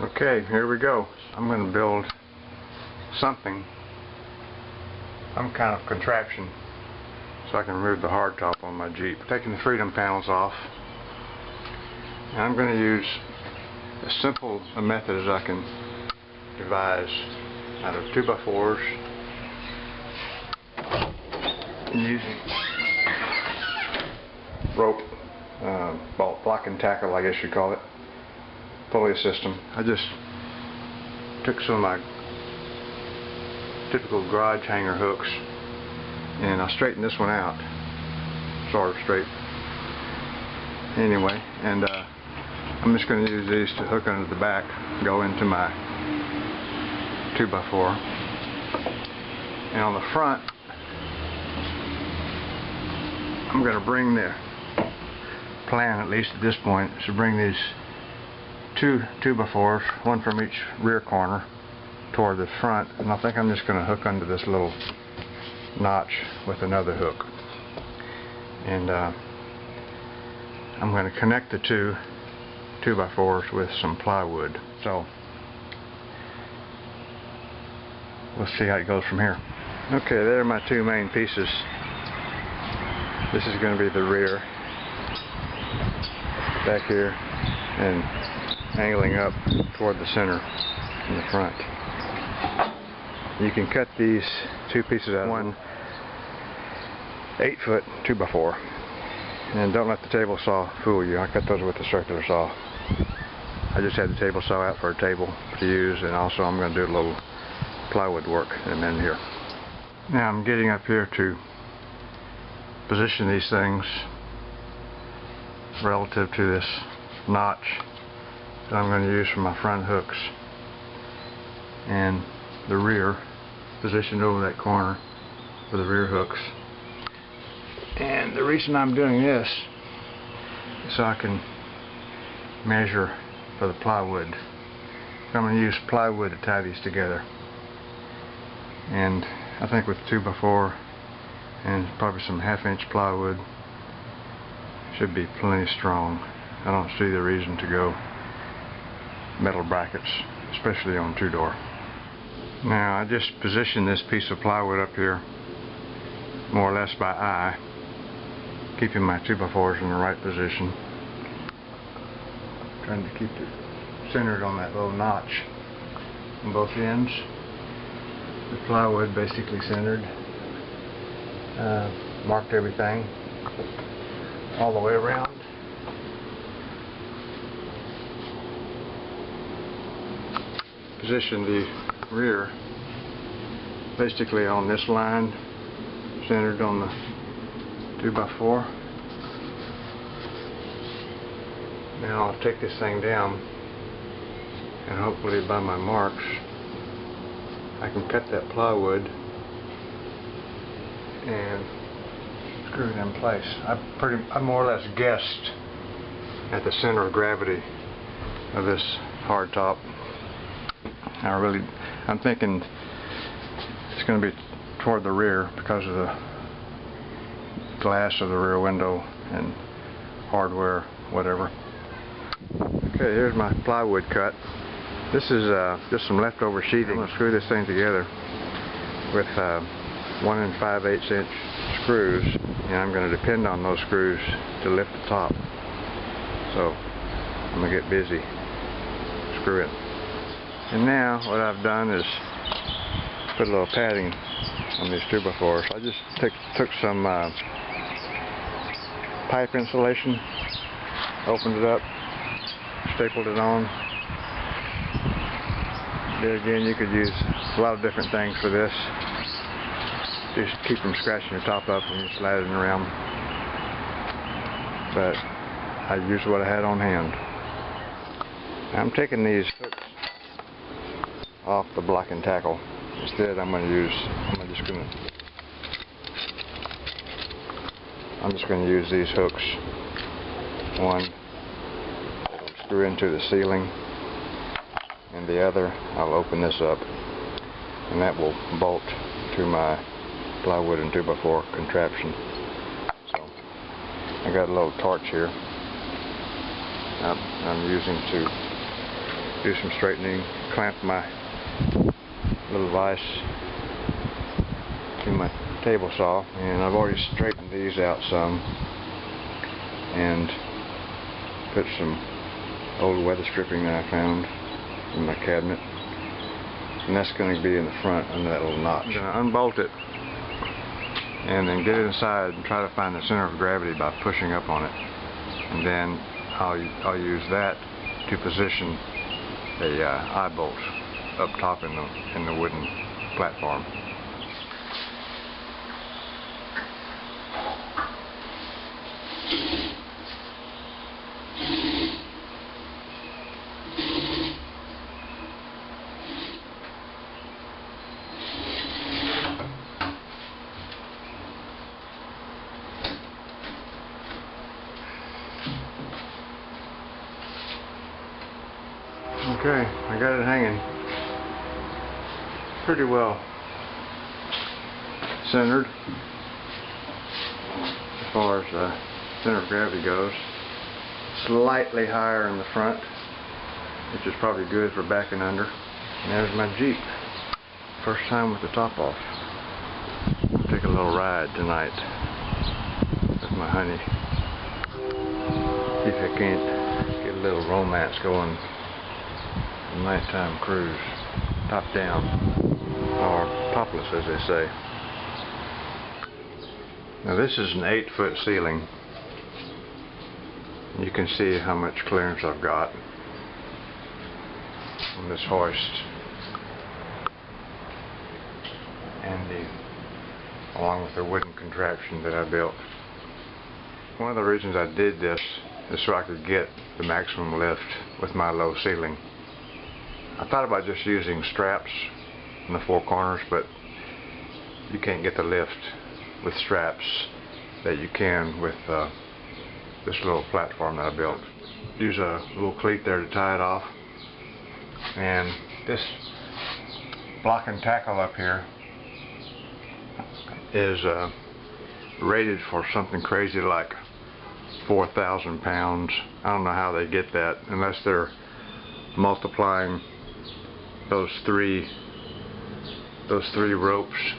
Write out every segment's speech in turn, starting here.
Okay, here we go. I'm going to build something, some kind of contraption, so I can remove the hardtop on my Jeep. Taking the freedom panels off, and I'm going to use as simple a method as I can devise out of 2x4s and using rope, block and tackle, I guess you'd call it, pulley system. I just took some of my typical garage hanger hooks and I straightened this one out, sort of straight anyway, and I'm just going to use these to hook under the back, go into my 2x4, and on the front I'm going to bring the plan, at least at this point, is to bring these two 2x4s, one from each rear corner, toward the front, and I think I'm just going to hook under this little notch with another hook, and I'm going to connect the two 2x4s with some plywood. So we'll see how it goes from here. Okay, there are my two main pieces. This is going to be the rear back here and angling up toward the center in the front. You can cut these two pieces out of one 8-foot 2x4, and don't let the table saw fool you. I cut those with the circular saw. I just had the table saw out for a table to use, and also I'm going to do a little plywood work in a minute here. Now I'm getting up here to position these things relative to this notch that I'm going to use for my front hooks, and the rear positioned over that corner for the rear hooks. And the reason I'm doing this is so I can measure for the plywood. I'm going to use plywood to tie these together, and I think with 2x4 and probably some 1/2-inch plywood should be plenty strong. I don't see the reason to go metal brackets, especially on 2-door. Now I just positioned this piece of plywood up here more or less by eye, keeping my 2x4s in the right position, trying to keep it centered on that little notch on both ends. The plywood basically centered, marked everything all the way around. Position the rear basically on this line, centered on the 2x4. Now I'll take this thing down, and hopefully by my marks I can cut that plywood and screw it in place. I more or less guessed at the center of gravity of this hardtop. I'm thinking it's going to be toward the rear because of the glass of the rear window and hardware, whatever. Okay, here's my plywood cut. This is just some leftover sheeting. I'm going to screw this thing together with 1 5/8" screws, and I'm going to depend on those screws to lift the top. So I'm going to get busy, screw it. And now what I've done is put a little padding on these 2x4s. I just took some pipe insulation, opened it up, stapled it on. There again, you could use a lot of different things for this. Just keep from scratching your top up when you're sliding around. But I used what I had on hand. I'm taking these hooks off the block and tackle. Instead, I'm just going to use these hooks. One will screw into the ceiling, and the other I'll open this up, and that will bolt to my plywood and 2x4 contraption. So I got a little torch here I'm using to do some straightening, clamp my little vise to my table saw, and I've already straightened these out some and put some old weather stripping that I found in my cabinet, and that's going to be in the front under that little notch. I'm going to unbolt it and then get it inside and try to find the center of gravity by pushing up on it, and then I'll use that to position the eye bolts up top in the wooden platform. Okay, I got it hanging pretty well centered as far as the center of gravity goes. Slightly higher in the front, which is probably good for backing under. And there's my Jeep. First time with the top off. I'll take a little ride tonight with my honey. See if I can't get a little romance going. Nighttime cruise, top down, or topless as they say. Now this is an 8-foot ceiling. You can see how much clearance I've got on this hoist, and along with the wooden contraption that I built. One of the reasons I did this is so I could get the maximum lift with my low ceiling. I thought about just using straps in the 4 corners, but you can't get the lift with straps that you can with this little platform that I built. Use a little cleat there to tie it off, and this block and tackle up here is rated for something crazy like 4,000 pounds. I don't know how they get that unless they're multiplying those three ropes,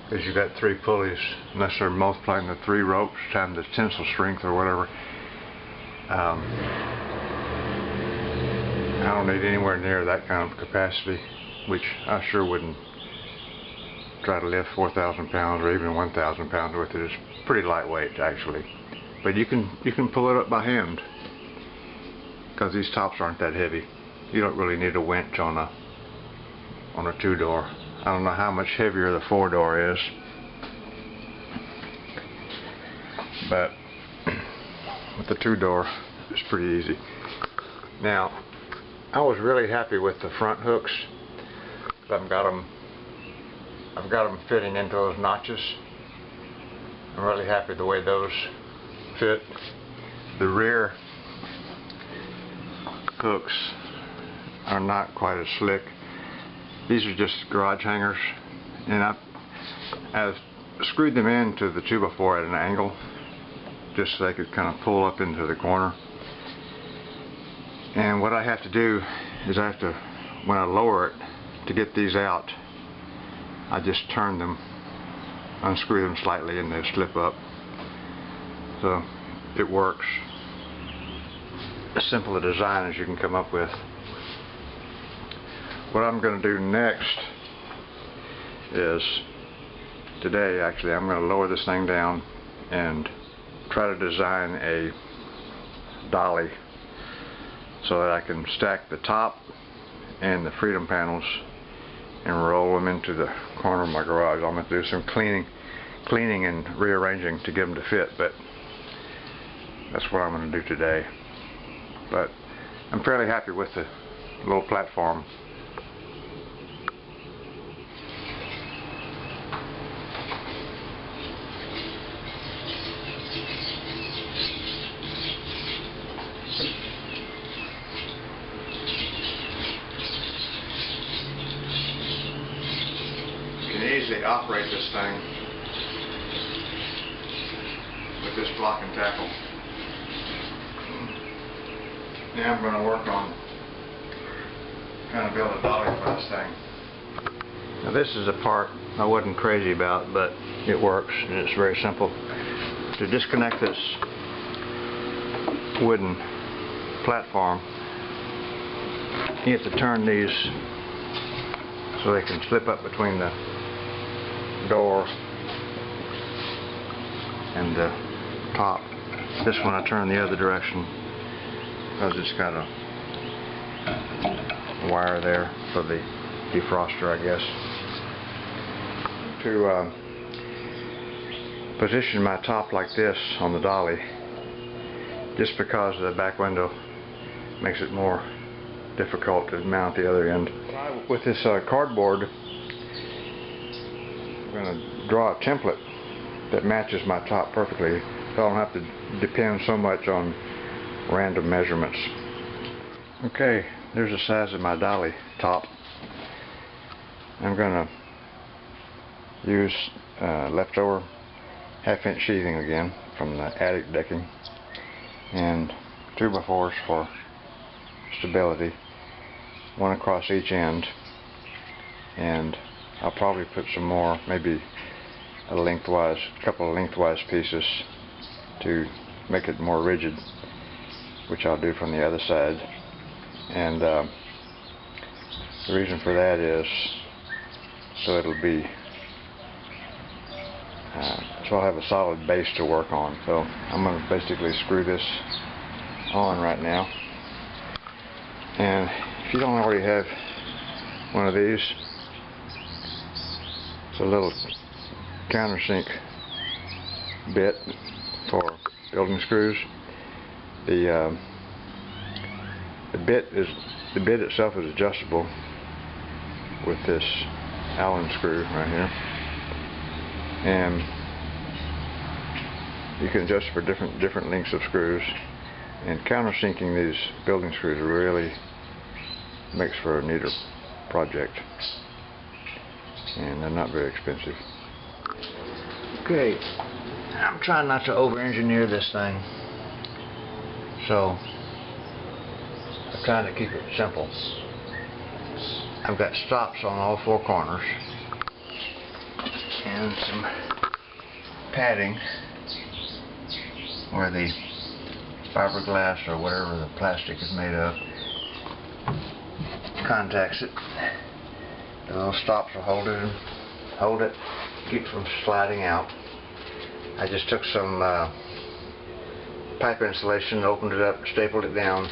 because you got 3 pulleys, unless they're multiplying the 3 ropes times the tensile strength or whatever. I don't need anywhere near that kind of capacity, which I sure wouldn't try to lift 4,000 pounds or even 1,000 pounds with it. It's pretty lightweight actually, but you can pull it up by hand because these tops aren't that heavy. You don't really need a winch on a 2-door. I don't know how much heavier the 4-door is, but with the 2-door it's pretty easy. Now I was really happy with the front hooks. I've got them fitting into those notches. I'm really happy the way those fit. The rear hooks are not quite as slick. These are just garage hangers, and I've screwed them into the 2x4 at an angle just so they could kind of pull up into the corner. And what I have to do is when I lower it to get these out, I just turn them, unscrew them slightly, and they slip up. So it works. As simple a design as you can come up with. What I'm going to do next is, today actually, I'm going to lower this thing down and try to design a dolly so that I can stack the top and the freedom panels and roll them into the corner of my garage. I'm going to do some cleaning and rearranging to get them to fit, but that's what I'm going to do today. But I'm fairly happy with the little platform. You can easily operate this thing with this block and tackle. Now I'm going to work on trying to build a dolly for this thing. Now this is a part I wasn't crazy about, but it works and it's very simple. To disconnect this wooden platform, you have to turn these so they can slip up between the door and the top. This one I turn the other direction because it's got a wire there for the defroster, I guess. To position my top like this on the dolly, just because the back window makes it more difficult to mount the other end. With this cardboard, I'm going to draw a template that matches my top perfectly, so I don't have to depend so much on random measurements. Okay, there's the size of my dolly top. I'm going to use leftover 1/2 inch sheathing again from the attic decking, and 2x4s for stability, one across each end, and I'll probably put some more, maybe a couple of lengthwise pieces to make it more rigid, which I'll do from the other side. And the reason for that is so it'll be so I'll have a solid base to work on. So I'm going to basically screw this on right now. And if you don't already have one of these, it's a little countersink bit for building screws. The bit itself is adjustable with this Allen screw right here, and you can adjust for different lengths of screws. And countersinking these building screws really makes for a neater project, and they're not very expensive. Okay, I'm trying not to over-engineer this thing, so I'm trying to keep it simple. I've got stops on all 4 corners and some padding where the fiberglass or whatever the plastic is made of contacts it. The little stops will hold it, keep it from sliding out. I just took some pipe insulation, opened it up, stapled it down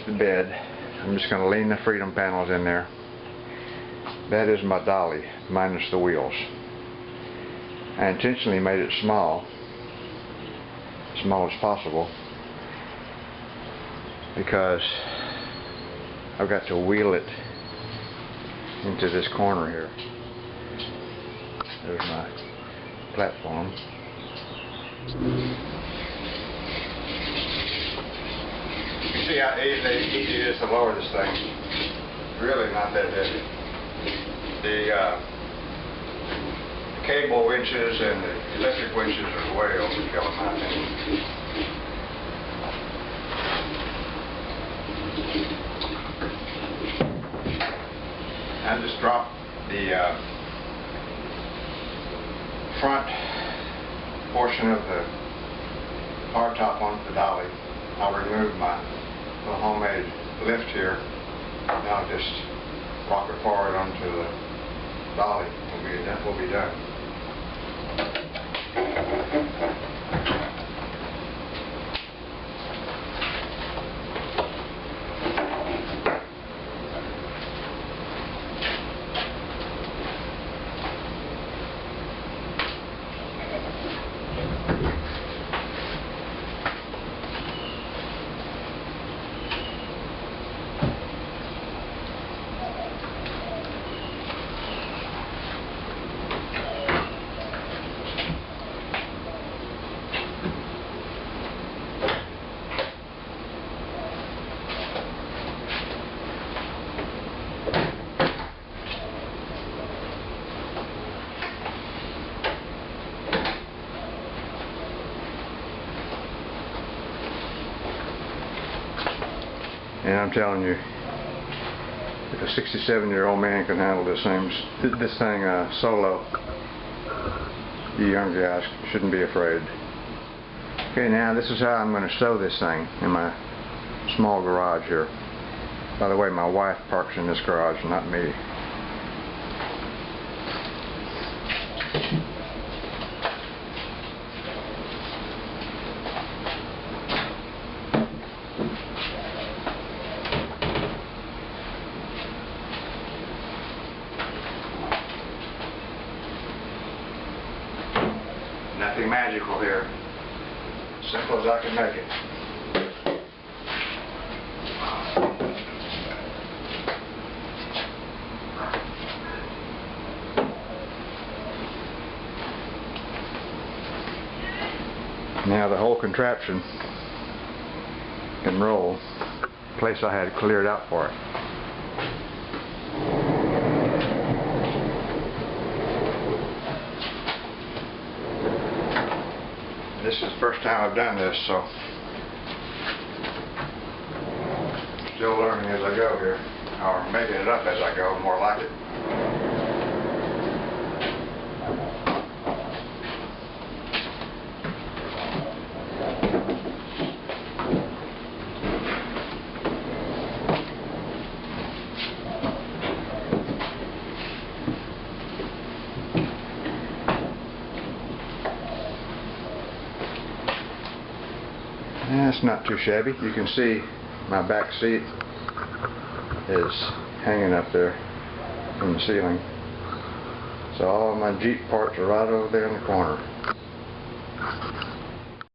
to the bed. I'm just going to lean the freedom panels in there. That is my dolly, minus the wheels. I intentionally made it small as possible, because I've got to wheel it into this corner here. There's my platform. You see how easy it is to lower this thing. Really not that heavy. The cable winches and the electric winches are way overkill in my opinion. I just dropped the front portion of the hardtop onto the dolly. I'll remove my little homemade lift here. Now I'll just rock it forward onto the dolly. We'll be done. And I'm telling you, If a 67-year-old man can handle this thing solo, you young guys shouldn't be afraid. Okay, now this is how I'm going to stow this thing in my small garage here. By the way, my wife parks in this garage, not me. Nothing magical here. Simple as I can make it. Now the whole contraption can roll. Place I had cleared out for it. This is the first time I've done this, so still learning as I go here, or making it up as I go, more like it. That's not too shabby. You can see my back seat is hanging up there from the ceiling. So all of my Jeep parts are right over there in the corner.